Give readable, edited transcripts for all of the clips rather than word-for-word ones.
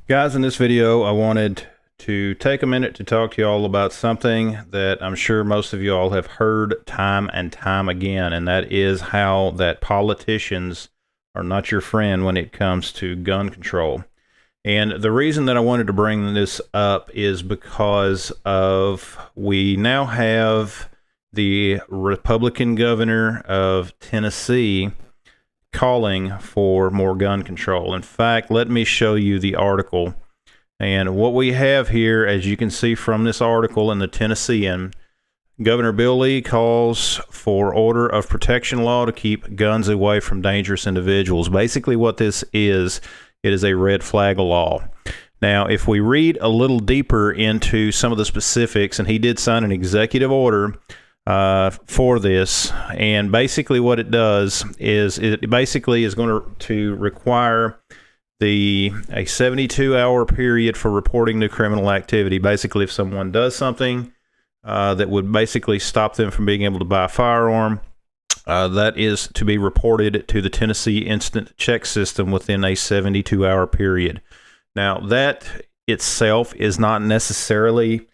Guys, in this video, I wanted to take a minute to talk to you all about something that I'm sure most of you all have heard time and time again, and that is how that politicians are not your friend when it comes to gun control. And the reason that I wanted to bring this up is because we now have the Republican governor of Tennessee calling for more gun control. In fact, let me show you the article. And what we have here, as you can see from this article in the Tennessean, Governor Bill Lee calls for order of protection law to keep guns away from dangerous individuals. Basically what this is, it is a red flag law. Now, if we read a little deeper into some of the specifics, and he did sign an executive order for this, and basically what it does is it basically is going to require a 72-hour period for reporting new criminal activity. Basically, if someone does something that would basically stop them from being able to buy a firearm, that is to be reported to the Tennessee Instant Check System within a 72-hour period. Now, that itself is not necessarily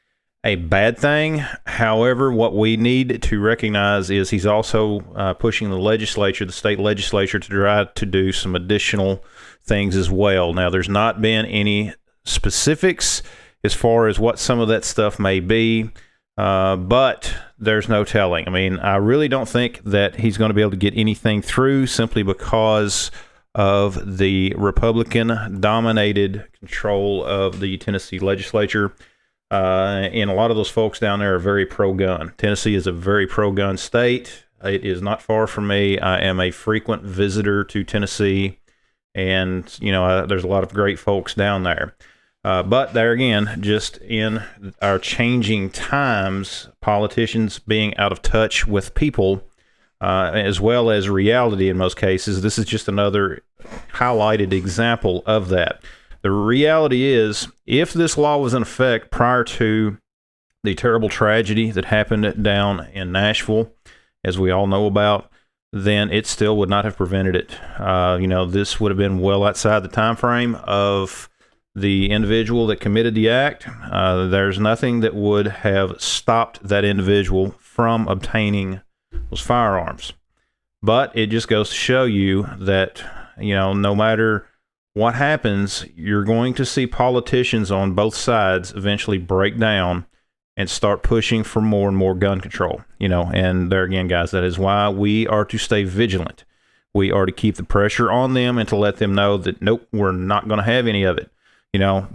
a bad thing. However, what we need to recognize is he's also pushing the legislature, the state legislature, to try to do some additional things as well. Now, there's not been any specifics as far as what some of that stuff may be, but there's no telling. I mean, I really don't think that he's going to be able to get anything through simply because of the Republican-dominated control of the Tennessee legislature. And a lot of those folks down there are very pro-gun. Tennessee is a very pro-gun state. It is not far from me. I am a frequent visitor to Tennessee, and there's a lot of great folks down there. But there again, just in our changing times, politicians being out of touch with people, as well as reality in most cases, this is just another highlighted example of that. The reality is, if this law was in effect prior to the terrible tragedy that happened down in Nashville, as we all know about, then it still would not have prevented it. This would have been well outside the time frame of the individual that committed the act. There's nothing that would have stopped that individual from obtaining those firearms. But it just goes to show you that, no matter what happens, you're going to see politicians on both sides eventually break down and start pushing for more and more gun control. And there again, guys, that is why we are to stay vigilant. We are to keep the pressure on them and to let them know that, nope, we're not going to have any of it.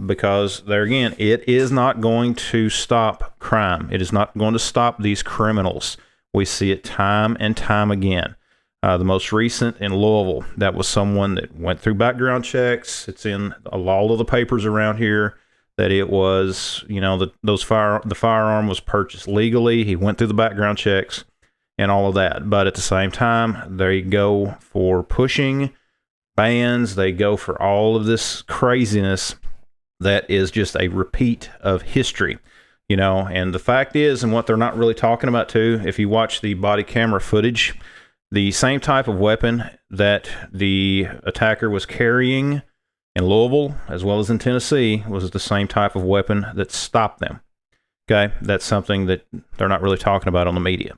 Because there again, it is not going to stop crime. It is not going to stop these criminals. We see it time and time again. The most recent in Louisville, that was someone that went through background checks. It's in all of the papers around here that it was, the firearm was purchased legally. He went through the background checks and all of that. But at the same time, they go for pushing bans. They go for all of this craziness that is just a repeat of history. And the fact is, and what they're not really talking about too, if you watch the body camera footage, the same type of weapon that the attacker was carrying in Louisville, as well as in Tennessee, was the same type of weapon that stopped them. Okay, that's something that they're not really talking about on the media,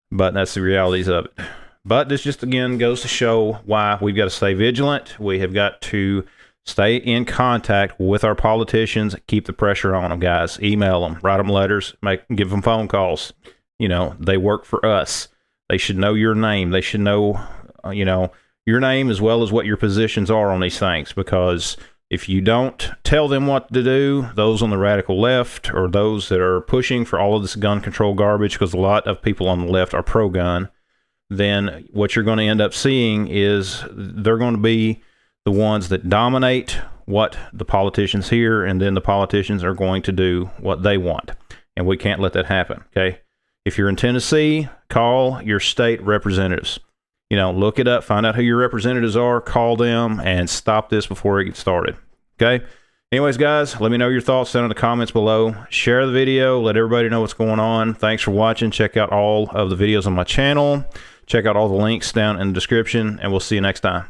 but that's the realities of it. But this just, again, goes to show why we've got to stay vigilant. We have got to stay in contact with our politicians, keep the pressure on them, guys. Email them, write them letters, give them phone calls. They work for us. They should know your name. They should know, your name as well as what your positions are on these things. Because if you don't tell them what to do, those on the radical left or those that are pushing for all of this gun control garbage, because a lot of people on the left are pro-gun, then what you're going to end up seeing is they're going to be the ones that dominate what the politicians hear, and then the politicians are going to do what they want. And we can't let that happen, okay? If you're in Tennessee, call your state representatives. Look it up, find out who your representatives are, call them, and stop this before it gets started. Okay? Anyways, guys, let me know your thoughts down in the comments below. Share the video, let everybody know what's going on. Thanks for watching. Check out all of the videos on my channel. Check out all the links down in the description, and we'll see you next time.